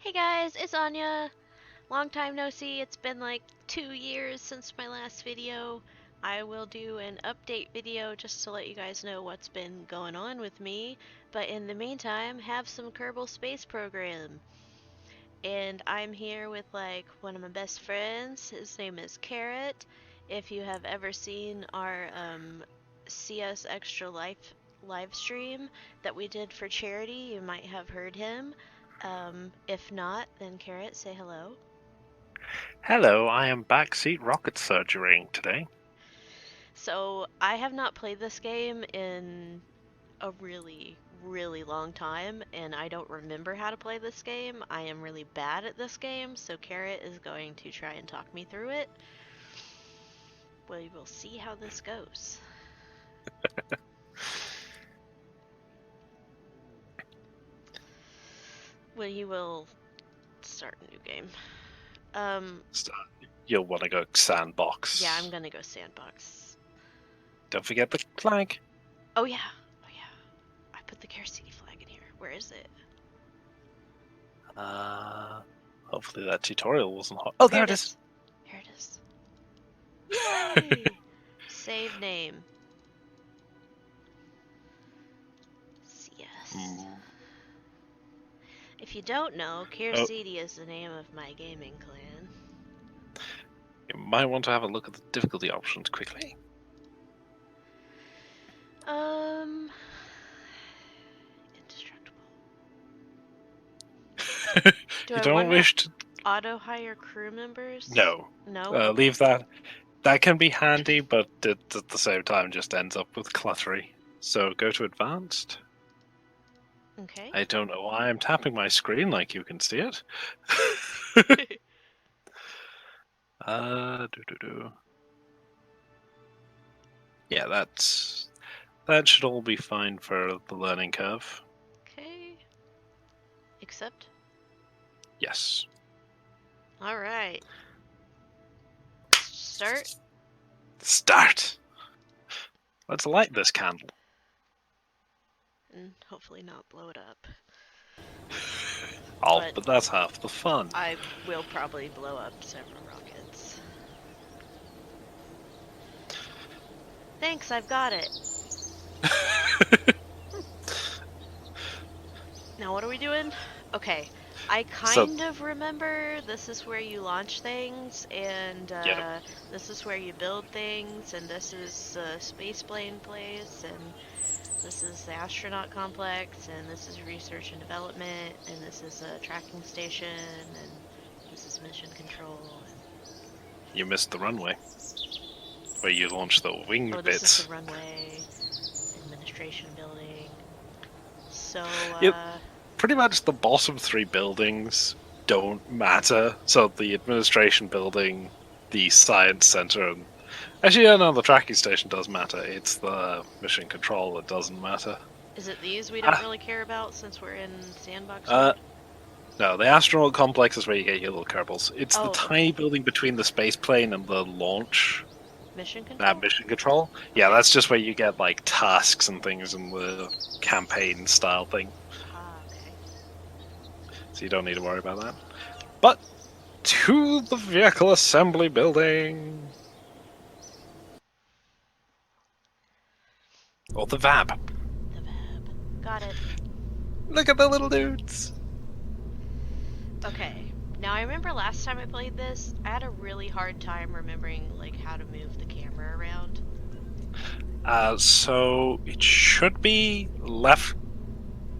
Hey guys, it's Anya. Long time no see. It's been like 2 years since my last video. I will do an update video just to let you guys know what's been going on with me. But in the meantime, have some Kerbal Space Program. And I'm here with like one of my best friends. His name is Carrot. If you have ever seen our CS Extra Life live stream that we did for charity, you might have heard him. If not, then Carrot, say hello. Hello, I am backseat rocket surgerying today. So, I have not played this game in a really long time, and I don't remember how to play this game. I am really bad at this game, so Carrot is going to try and talk me through it. We will see how this goes. We will start a new game. You'll want to go sandbox. Yeah, I'm gonna go sandbox. Don't forget the flag. Oh yeah, I put the Care City flag in here. Where is it? Hopefully that tutorial wasn't hot. Oh, there it is. Here it is. Yay! Save name. CS. If you don't know, Kerbal is the name of my gaming clan. You might want to have a look at the difficulty options quickly. Indestructible. You don't wish to auto hire crew members? No. No. Leave that. That can be handy, but it, at the same time just ends up with cluttery. So go to advanced. Okay. I don't know why I'm tapping my screen like you can see it. Yeah, that should all be fine for the learning curve. Okay. Accept? Yes. Alright. Start? Start! Let's light this candle. And hopefully not blow it up. But that's half the fun. I will probably blow up several rockets. Thanks, I've got it. Now what are we doing? Okay, I kind of remember this is where you launch things, and this is where you build things, and this is the space plane place, and this is the astronaut complex, and this is research and development, and this is a tracking station, and this is mission control. You missed the runway, where you launch the wing bits. This is the runway, administration building. So, pretty much the bottom three buildings don't matter. So the administration building, the science center, and actually, no, the tracking station does matter. It's the mission control that doesn't matter. Is it these we don't really care about since we're in sandbox? No, the astronaut complex is where you get your little Kerbals. It's the tiny building between the space plane and the launch. Mission control? Mission control. Yeah, that's just where you get like tasks and things in the campaign style thing. Okay. So you don't need to worry about that. But to the vehicle assembly building. Or the VAB. The VAB. Got it. Look at the little dudes. Okay. Now I remember last time I played this, I had a really hard time remembering like how to move the camera around. So it should be left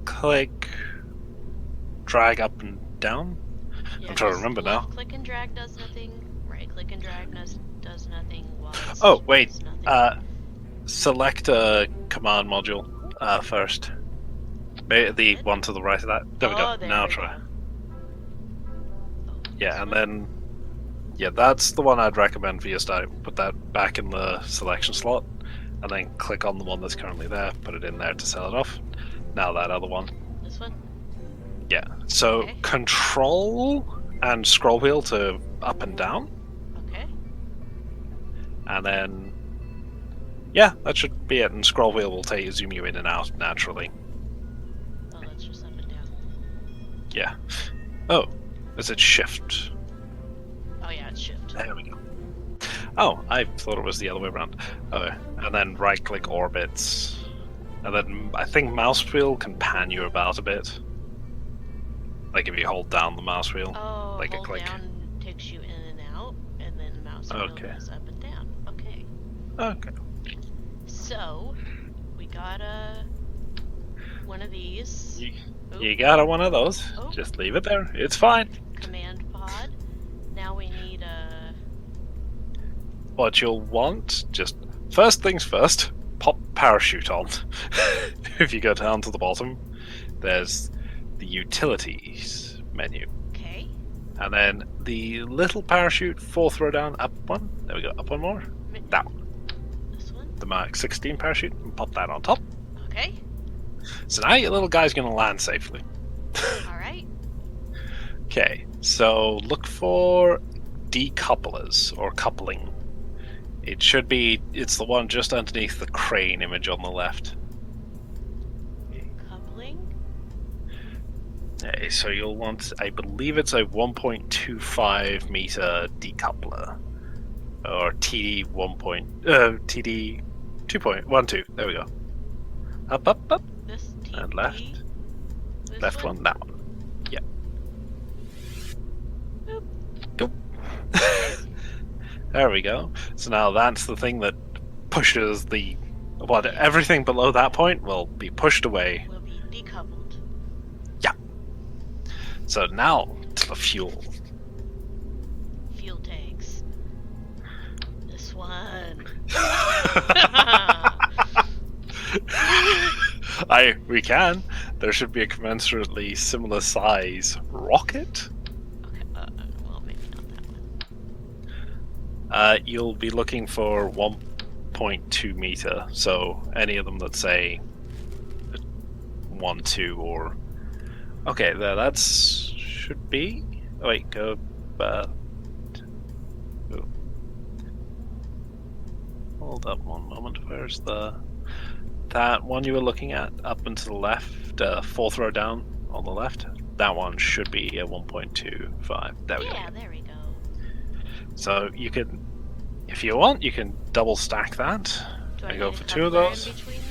click, drag up and down. Yeah, I'm trying to remember now. Click and drag does nothing. Right click and drag does nothing. Oh wait. Select a command module first. The one to the right of that. There we go. Now try. Yeah, and then that's the one I'd recommend for your start. Put that back in the selection slot, and then click on the one that's currently there. Put it in there to sell it off. Now that other one. This one? Yeah. So control and scroll wheel to up and down. Okay. And then that should be it. And scroll wheel will zoom you in and out naturally. Oh, that's just up and down. Yeah. Oh, is it shift? Oh yeah, it's shift. There we go. Oh, I thought it was the other way around. Okay, and then right-click orbits, and then I think mouse wheel can pan you about a bit. Like if you hold down the mouse wheel, Oh, like a hold click. down takes you in and out, and then mouse wheel Okay. goes up and down. Okay. Okay. So, we got one of these. You got one of those. Oh. Just leave it there. It's fine. Command pod. Now we need a... What you'll want, just first things first, pop parachute on. If you go down to the bottom, there's the utilities menu. Okay. And then the little parachute, 4th row down, up one. There we go, up one more. That one. This one? The Mark 16 parachute, and pop that on top. Okay. So now your little guy's going to land safely. Alright. Okay, so look for decouplers or coupling. It should be, it's the one just underneath the crane image on the left. Coupling? Okay, so you'll want, I believe it's a 1.25 meter decoupler. Or TD TD 2.12, there we go. Up, up, up. This TD? And left. This Left one, that one. Yeah. Boop. Go. There we go. So now that's the thing that pushes the... What, everything below that point will be pushed away. Will be decoupled. Yeah. So now to the fuel. Fuel tanks. This one. We can. There should be a commensurately similar size rocket. Okay, well, maybe not that one. You'll be looking for 1.2 meter. So any of them that say 1, 2, or okay, there. That's should be. Oh, wait, go. Hold up one moment. Where's that one you were looking at up and to the left, 4th row down on the left? That one should be a 1.25. There we go. Yeah, there we go. So you can, if you want, you can double stack that. Do I and go need for a 2 of coupler those. in between them?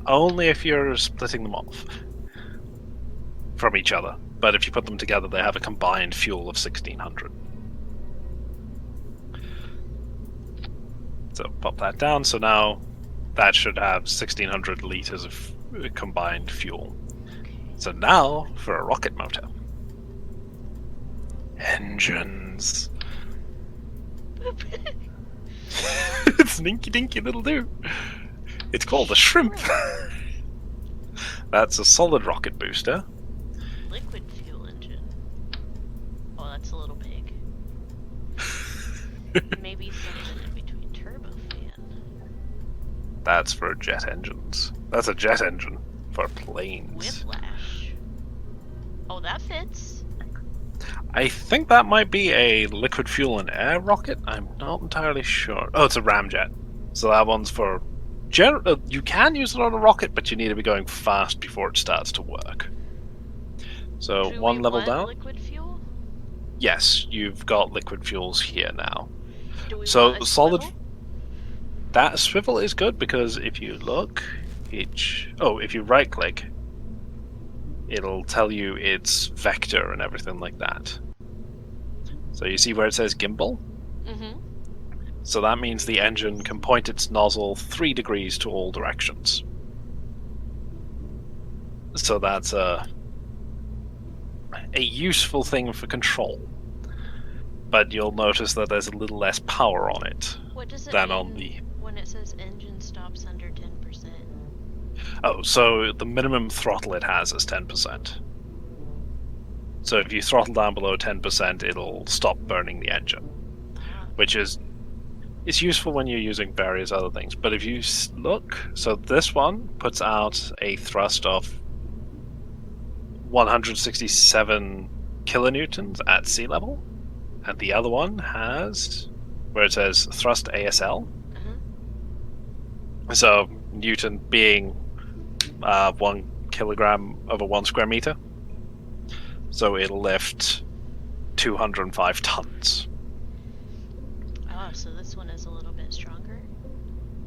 Only if you're splitting them off from each other. But if you put them together, they have a combined fuel of 1600. So pop that down. So now that should have 1600 liters of combined fuel. Okay. So now for a rocket motor. Engines. It's an inky dinky little do. It's called a shrimp. That's a solid rocket booster. Liquid fuel engine. Oh, that's a little big. Maybe something in between turbofan. That's for jet engines. That's a jet engine for planes. Whiplash. Oh, that fits. I think that might be a liquid fuel and air rocket. I'm not entirely sure. Oh, it's a ramjet. So that one's for... you can use it on a rocket, but you need to be going fast before it starts to work. So Do one we level want down. liquid fuel? Yes, you've got liquid fuels here now. Do we So want a solid... swivel? That swivel is good because if you look... if you right click, it'll tell you its vector and everything like that. So you see where it says gimbal? Mm-hmm. So that means the engine can point its nozzle 3 degrees to all directions. So that's a useful thing for control. But you'll notice that there's a little less power on it What does it than mean on the... when it says engine stops under 10%? Oh, so the minimum throttle it has is 10%. So if you throttle down below 10%, it'll stop burning the engine. Which is... It's useful when you're using various other things. But if you look... So this one puts out a thrust of 167 kilonewtons at sea level. And the other one has... where it says thrust ASL. Uh-huh. So Newton being 1 kilogram over 1 square meter. So it'll lift 205 tons. Oh, so this one is a little bit stronger?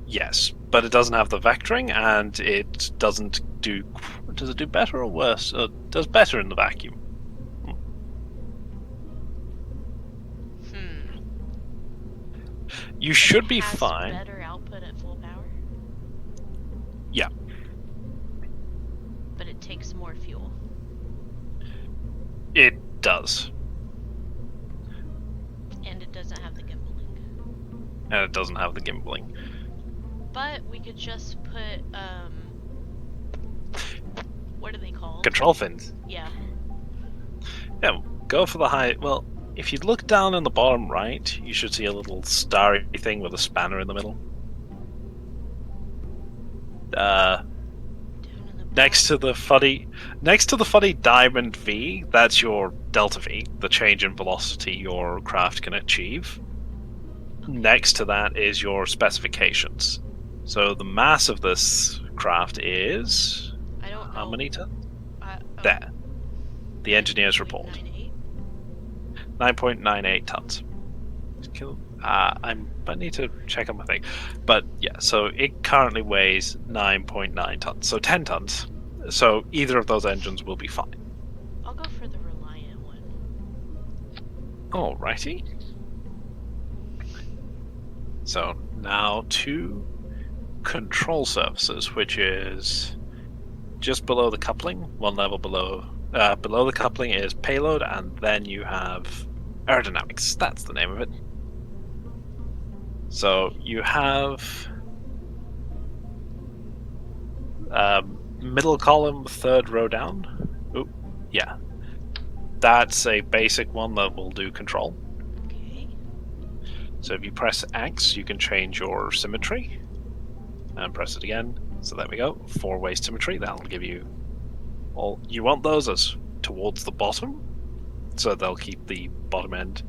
Yes, but it doesn't have the vectoring, and it doesn't do... Does it do better or worse? It does better in the vacuum. You should be fine. Better output at full power? Yeah. But it takes more fuel. It does. And it doesn't have the gimbaling. And it doesn't have the gimbaling. But we could just put, what are they called? Control fins. Yeah. Yeah, go for the high... Well, if you look down in the bottom right, you should see a little starry thing with a spanner in the middle. Next to the fuddy diamond V, that's your delta V, the change in velocity your craft can achieve. Next to that is your specifications. So the mass of this craft is... I don't know. How many tons? There. The engineer's report. 9.98 tons. I need to check on my thing. But yeah, so it currently weighs 9.9 tons. So 10 tons. So either of those engines will be fine. I'll go for the Reliant one. Alrighty. So now to control surfaces, which is just below the coupling, one level below. Below the coupling is payload, and then you have aerodynamics. That's the name of it. So you have middle column, third row down. Oop, yeah. That's a basic one that will do control. Okay. So if you press X, you can change your symmetry. And press it again. So there we go. 4-way symmetry. That'll give you all. You want those as towards the bottom, so they'll keep the bottom end.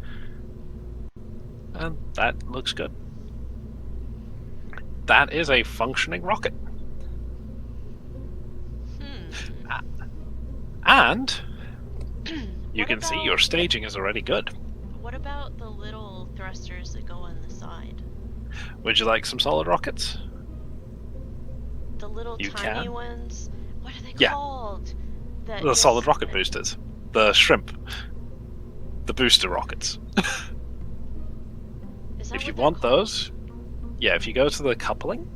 And that looks good. That is a functioning rocket. And you can see your staging is already good. What about the little thrusters that go on the side? Would you like some solid rockets? The little tiny ones? What are they called? The solid rocket boosters. The shrimp. The booster rockets. If you want those, yeah, if you go to the coupling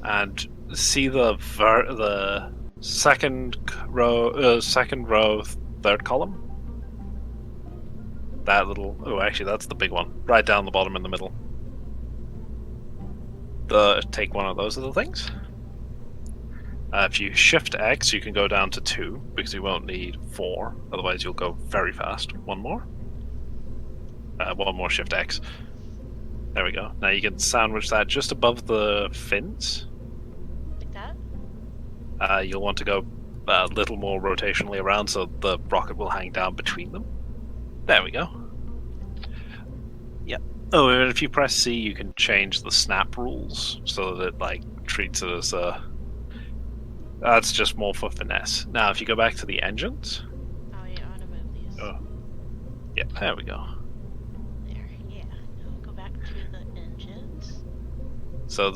and see the second row, third column. That little... Oh, actually, that's the big one. Right down the bottom in the middle. Take one of those little things. If you shift X, you can go down to 2, because you won't need 4. Otherwise, you'll go very fast. One more. One more shift X. There we go. Now you can sandwich that just above the fins. Like that? You'll want to go a little more rotationally around so the rocket will hang down between them. There we go. Yeah. Oh, and if you press C, you can change the snap rules so that it treats it as a... That's just more for finesse. Now, if you go back to the engines... Oh, yeah, I want to move these. Oh. Yeah, there we go. There, yeah. Now go back to the engines. So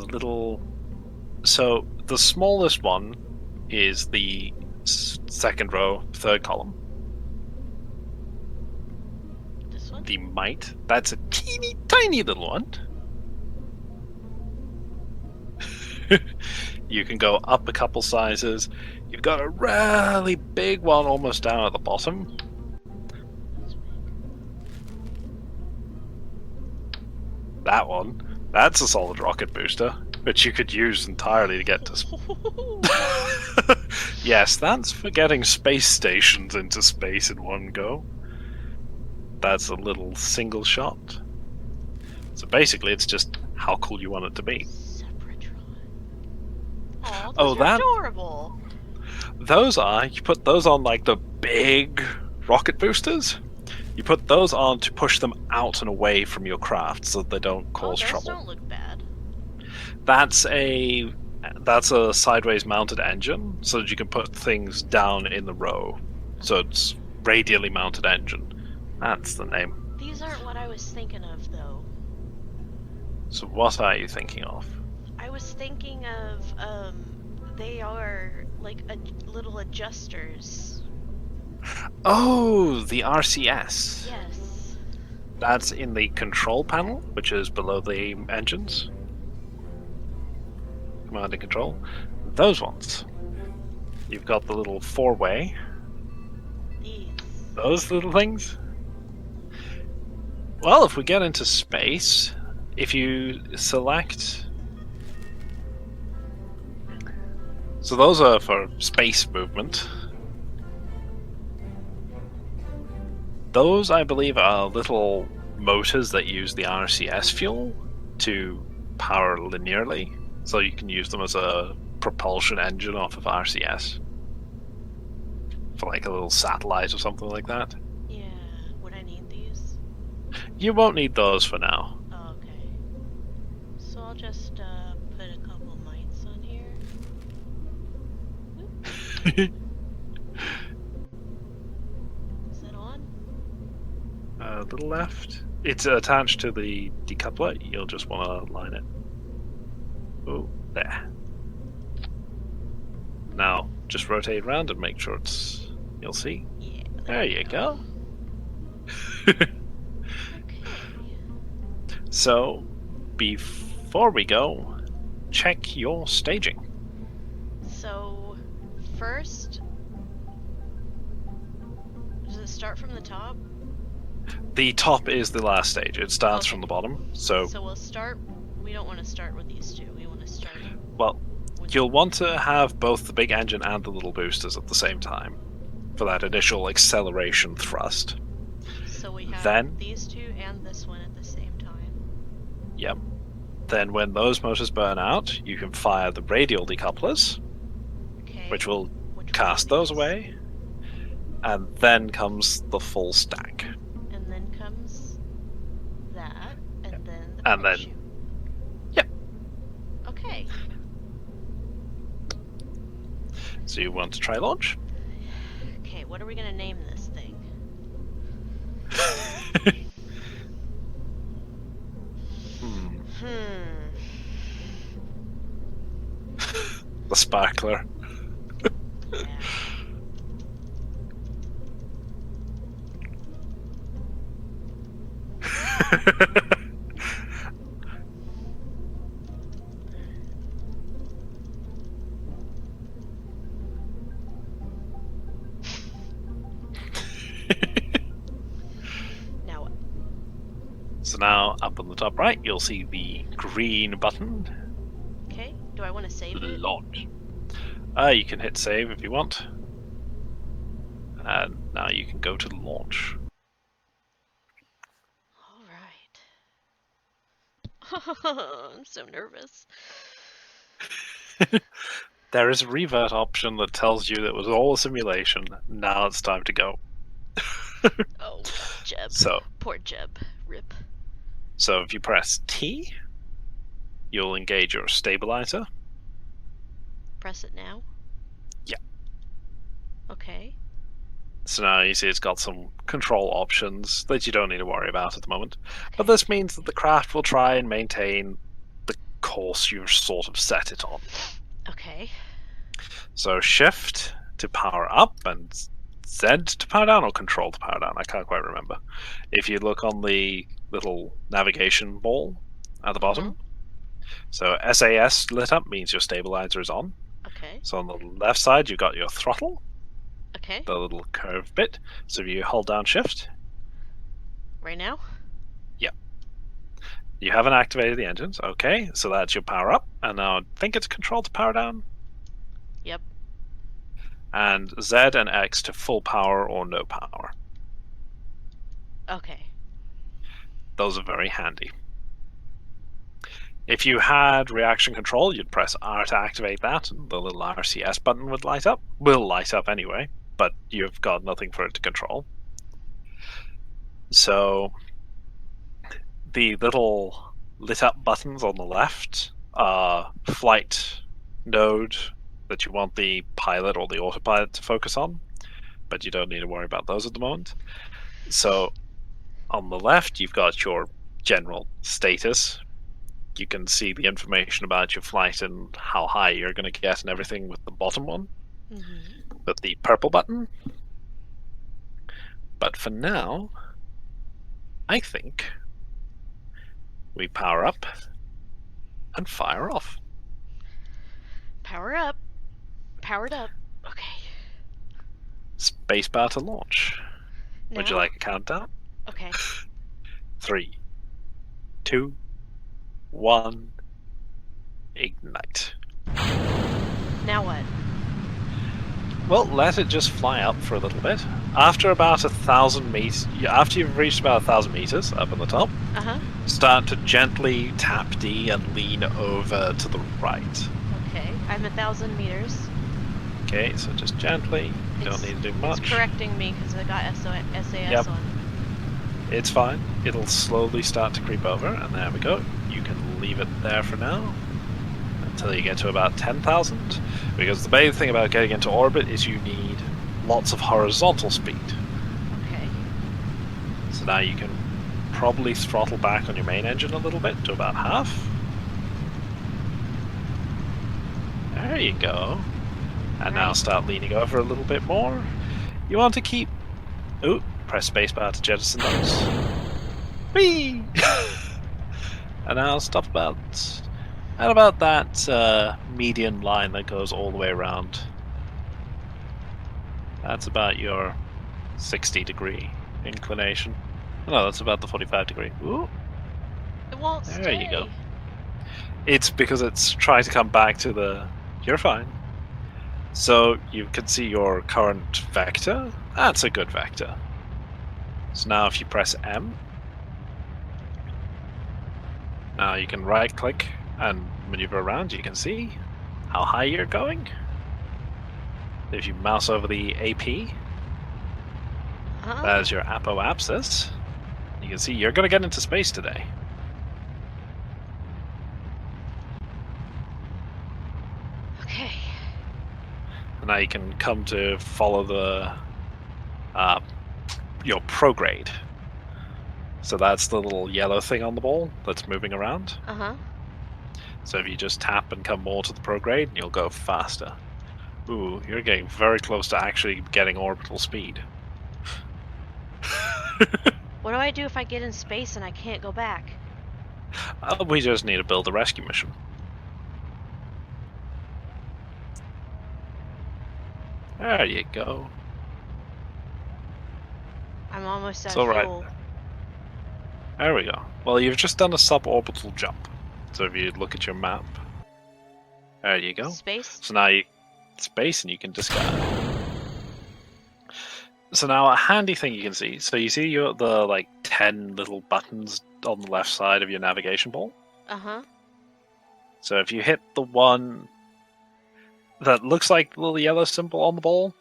the smallest one is the second row, third column. This one? The Might. That's a teeny tiny little one. You can go up a couple sizes. You've got a really big one almost down at the bottom. That one. That's a solid rocket booster, which you could use entirely to get to... Yes, that's for getting space stations into space in one go. That's a little single shot. So basically it's just how cool you want it to be. Oh, those are adorable. Those are, you put those on the big rocket boosters. You put those on to push them out and away from your craft so that they don't cause trouble. Those don't look bad. That's a That's a sideways mounted engine, so that you can put things down in the row. So it's radially mounted engine. That's the name. These aren't what I was thinking of, though. So what are you thinking of? I was thinking of, they are like little adjusters. Oh, the RCS. Yes. That's in the control panel, which is below the engines. Command and control. Those ones. You've got the little four-way. These. Those little things. Well, if we get into space, if you select... So those are for space movement. Those, I believe, are little motors that use the RCS fuel to power linearly. So you can use them as a propulsion engine off of RCS. For like a little satellite or something like that. Yeah. Would I need these? You won't need those for now. Oh, okay. So I'll just put a couple mites on here. Is that on? A little left. It's attached to the decoupler. You'll just want to line it. Oh, there. Now, just rotate around and make sure it's... You'll see. Yeah. There you go. Okay. So, before we go, check your staging. So, first, does it start from the top? The top is the last stage. It starts Okay. from the bottom. So we'll start. We don't want to start with these two. We want to start. well, With you'll want to have both the big engine and the little boosters at the same time for that initial acceleration thrust. So we have Then- these two and this one at the same time. Yep. Then when those motors burn out, you can fire the radial decouplers, Okay. which will Which one cast of those these? away. And then comes the full stack. And then comes that, and then the And then- parachute. Yep. Okay. So you want to try launch? Okay. What are we gonna name this thing? Hmm. The sparkler. Yeah. Now what? So now, up on the top right, you'll see the green button, Okay. Do I want to save it? launch. You can hit save if you want. And now you can go to launch. All right. I'm so nervous. There is a revert option that tells you that it was all a simulation. Now it's time to go. Oh, Jeb. So, Poor Jeb. Rip. so if you press T, you'll engage your stabilizer. Press it now. Yeah. Okay. So now you see it's got some control options that you don't need to worry about at the moment. But this means that the craft will try and maintain the course you've sort of set it on. Okay. So shift to power up and Z to power down, or control to power down. I can't quite remember. If you look on the little navigation ball at the bottom, so SAS lit up means your stabilizer is on. Okay. So on the left side, you've got your throttle, Okay. the little curved bit. So if you hold down shift, Right now? you haven't activated the engines. Okay, so that's your power up. And now I think it's control to power down. Yep. And Z and X to full power or no power. Okay. Those are very handy. If you had reaction control, you'd press R to activate that, and the little RCS button would light up. Will light up anyway, but you've got nothing for it to control. So the little lit up buttons on the left are flight node that you want the pilot or the autopilot to focus on, but you don't need to worry about those at the moment. So on the left, you've got your general status. You can see the information about your flight and how high you're going to get and everything with the bottom one, Mm-hmm. with the purple button. But for now, I think we power up and fire off. Power up. Powered up. Okay. Spacebar to launch. Would you Now? like a countdown? Okay. 3, 2, 1, ignite. Now what? Well, let it just fly up for a little bit. After about 1,000 meters, after you've reached about 1,000 meters up on the top, Uh-huh. start to gently tap D and lean over to the right. Okay. I'm 1,000 meters. Okay, so just gently. You don't need to do much. It's correcting me because I got SAS Yep. on. It's fine. It'll slowly start to creep over, and there we go. You can leave it there for now until you get to about 10,000. Because the main thing about getting into orbit is you need lots of horizontal speed. Okay. So now you can probably throttle back on your main engine a little bit to about half. There you go. And now start leaning over a little bit more. You want to keep... Ooh, press spacebar to jettison those. Whee! And now stop at about that median line that goes all the way around. That's about your 60-degree inclination. No, that's about the 45-degree. Ooh. It won't There stay. you go. It's because it's trying to come back to the... You're fine. So you can see your current vector. That's a good vector. So now if you press M, now you can right-click and maneuver around. You can see how high you're going. If you mouse over the AP, that is your apoapsis. You can see you're going to get into space today. Okay. And now you can come to follow the your prograde. So that's the little yellow thing on the ball that's moving around. Uh-huh. So if you just tap and come more to the prograde, you'll go faster. Ooh, you're getting very close to actually getting orbital speed. What do I do if I get in space and I can't go back? We just need to build a rescue mission. There you go. I'm almost out It's of alright. fuel. There we go. Well, you've just done a suborbital jump. So if you look at your map, there you go. Space? So now you space and you can discard. So now a handy thing you can see. So you see the like 10 little buttons on the left side of your navigation ball? Uh-huh. So if you hit the one that looks like the little yellow symbol on the ball,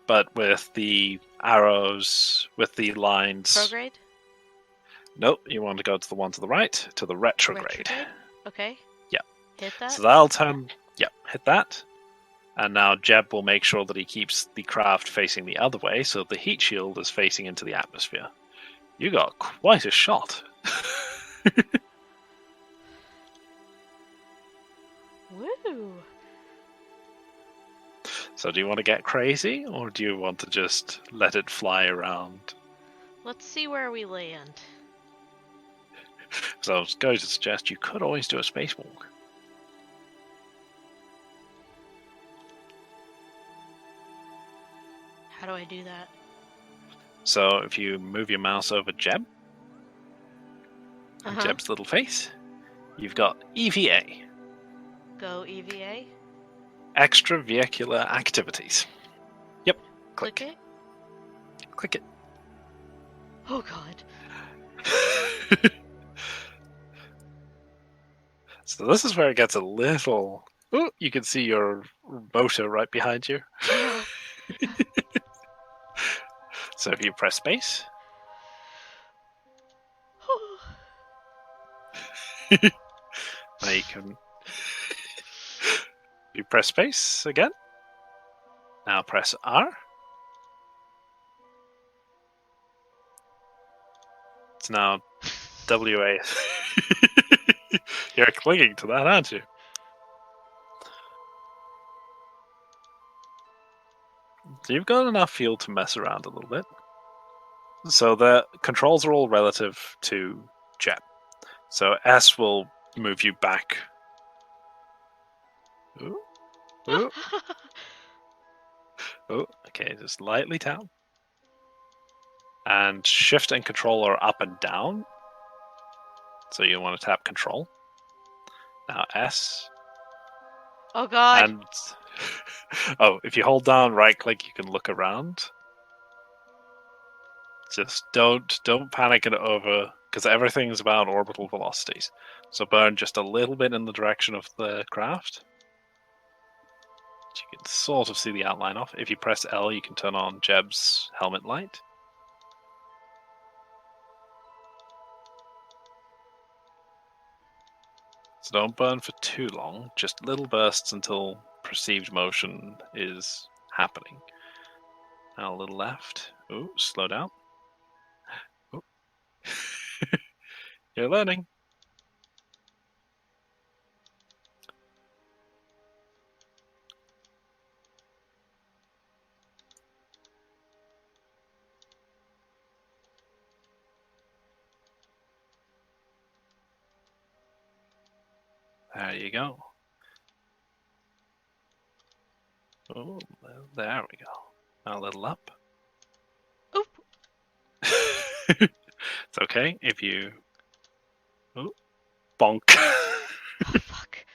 but with the arrows, with the lines... Prograde? Nope, you want to go to the one to the right, to the retrograde. Okay. Yeah. Hit that? So that'll turn... Yep, hit that. And now Jeb will make sure that he keeps the craft facing the other way, so the heat shield is facing into the atmosphere. You got quite a shot. Woo! So do you want to get crazy, or do you want to just let it fly around? Let's see where we land. So I was going to suggest you could always do a spacewalk. How do I do that? So if you move your mouse over Jeb, and Jeb's little face, you've got EVA. Go EVA. Extravehicular activities. Yep. Click it. Click it. Oh god. So this is where it gets a little... Ooh, you can see your motor right behind you. So if you press space... Now you can... You press space again. Now press R. It's now WA. You're clinging to that, aren't you? So you've got enough fuel to mess around a little bit. So the controls are all relative to Jeb. So S will move you back. Ooh. Ooh. Oh, okay, just lightly down. And shift and control are up and down. So you want to tap control. Now S. Oh god. And oh, if you hold down right click, you can look around. Just don't panic it over, because everything's about orbital velocities. So burn just a little bit in the direction of the craft. You can sort of see the outline of. If you press L, you can turn on Jeb's helmet light. So don't burn for too long, just little bursts until perceived motion is happening. Now a little left. Ooh, slow down. Ooh. You're learning. There you go. Oh, there we go. Now a little up. Oop. It's okay if you... Ooh, bonk. Oh fuck.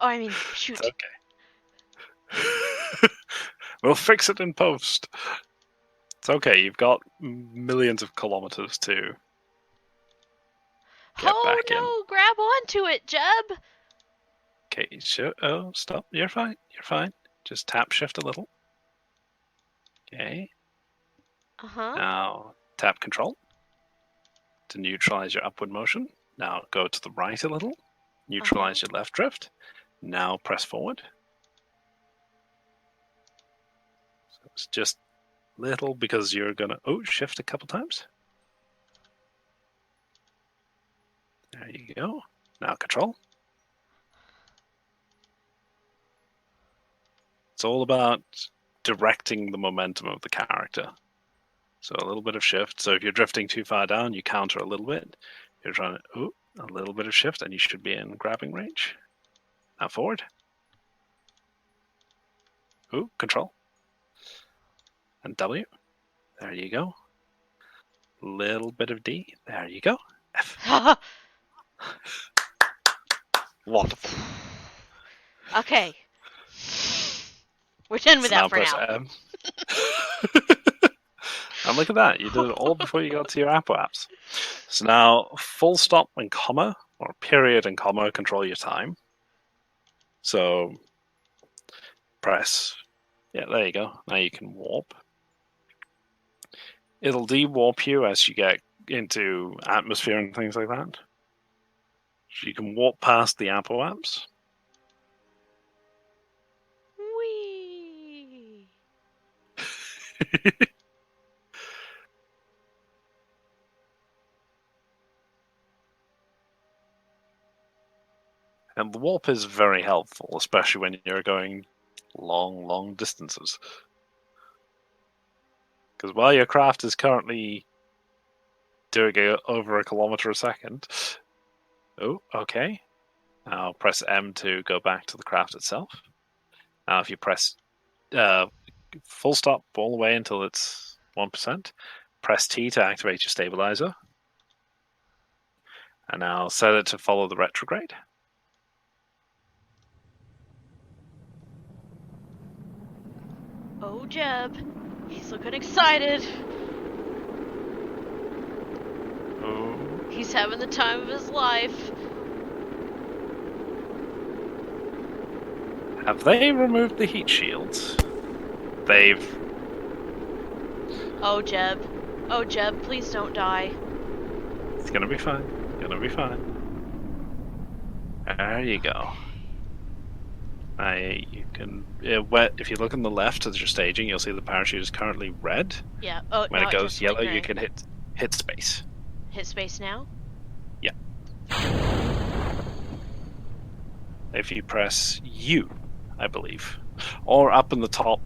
Oh, I mean, shoot. It's okay. We'll fix it in post. It's okay, you've got millions of kilometers to get Oh back in. no, grab onto it, Jeb! Okay, sure. Oh, stop. You're fine. You're fine. Just tap shift a little. Okay. Uh-huh. Now tap control to neutralize your upward motion. Now go to the right a little. Neutralize your left drift. Now press forward. So it's just little because you're gonna shift a couple times. There you go. Now control. It's all about directing the momentum of the character. So a little bit of shift. So if you're drifting too far down, you counter a little bit. You're trying to, a little bit of shift, and you should be in grabbing range. Now forward. Control. And W. There you go. Little bit of D. There you go. F. Wonderful. Okay. We're done with that for press now. M. And look at that, you did it all before you got to your apps. So now full stop and comma, or period and comma, control your time. So press, yeah, there you go. Now you can warp. It'll de-warp you as you get into atmosphere and things like that. So you can warp past the apps. Whee! And the warp is very helpful, especially when you're going long distances. Because while your craft is currently doing over a kilometer a second, okay. Now press M to go back to the craft itself. Now if you press full stop all the way until it's 1%, press T to activate your stabilizer. And now set it to follow the retrograde. Oh, Jeb. He's looking excited. Oh. He's having the time of his life. Have they removed the heat shields? They've... Oh, Jeb. Oh, Jeb, please don't die. It's gonna be fine. Gonna be fine. There you go. You can. If you look on the left as you're staging, you'll see the parachute is currently red. Yeah. Oh, When now it it goes just went yellow, you gray. can hit space. Hit space now? Yeah. If you press U, I believe, or up in the top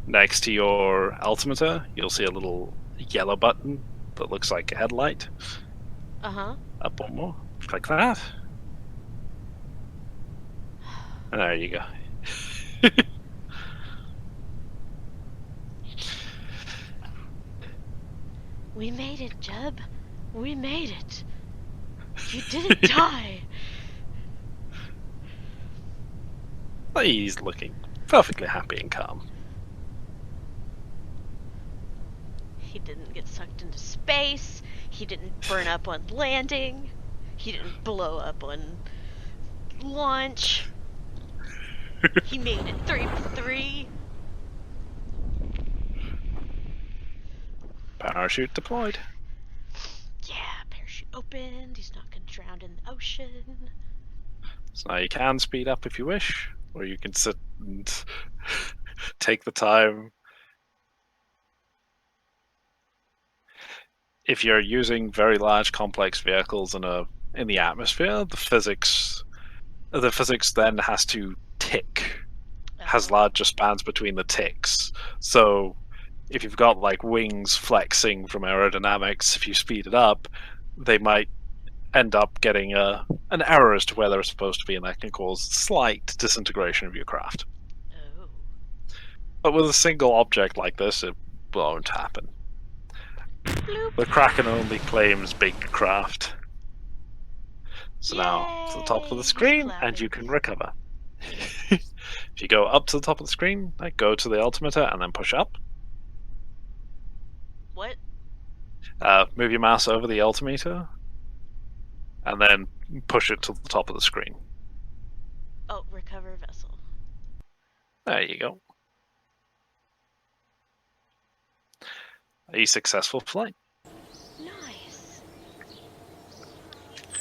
next to your altimeter, you'll see a little yellow button that looks like a headlight. Uh-huh. Up one more. Click that. And there you go. We made it, Jeb. We made it. You didn't die. He's looking perfectly happy and calm. He didn't get sucked into space. He didn't burn up on landing. He didn't blow up on launch. He made it 3 for 3. Parachute deployed. Yeah, parachute opened. He's not gonna drown in the ocean. So now you can speed up if you wish, or you can sit and take the time. If you're using very large, complex vehicles in the atmosphere, the physics then has to tick, has Oh. larger spans between the ticks. So if you've got like wings flexing from aerodynamics, if you speed it up, they might end up getting an error as to where they're supposed to be, and that can cause slight disintegration of your craft. Oh. But with a single object like this, it won't happen. Bloop. The Kraken only claims big craft. So now to the top of the Yay! He's screen, and you clapping. can recover. If you go up to the top of the screen, go to the altimeter and then push up. What? Move your mouse over the altimeter, and then push it to the top of the screen. Oh, recover vessel. There you go. A successful flight. Nice.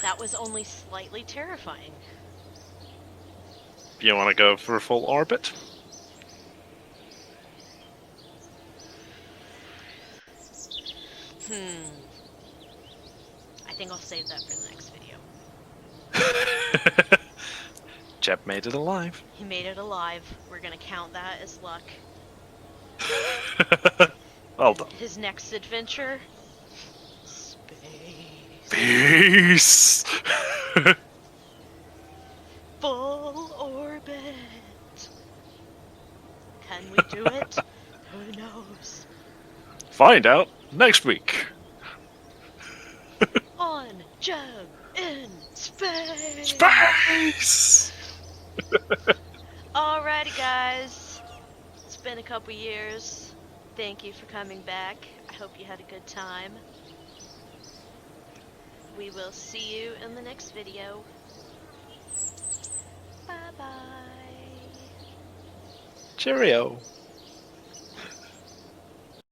That was only slightly terrifying. You want to go for a full orbit? I think I'll save that for the next video. Jeb made it alive. He made it alive. We're gonna count that as luck. Well done. His next adventure? Space. Peace! Full orbit. Can we do it? Who knows? Find out next week. On Jeb in space. Space! Alrighty, guys. It's been a couple years. Thank you for coming back. I hope you had a good time. We will see you in the next video. Bye-bye. Cheerio.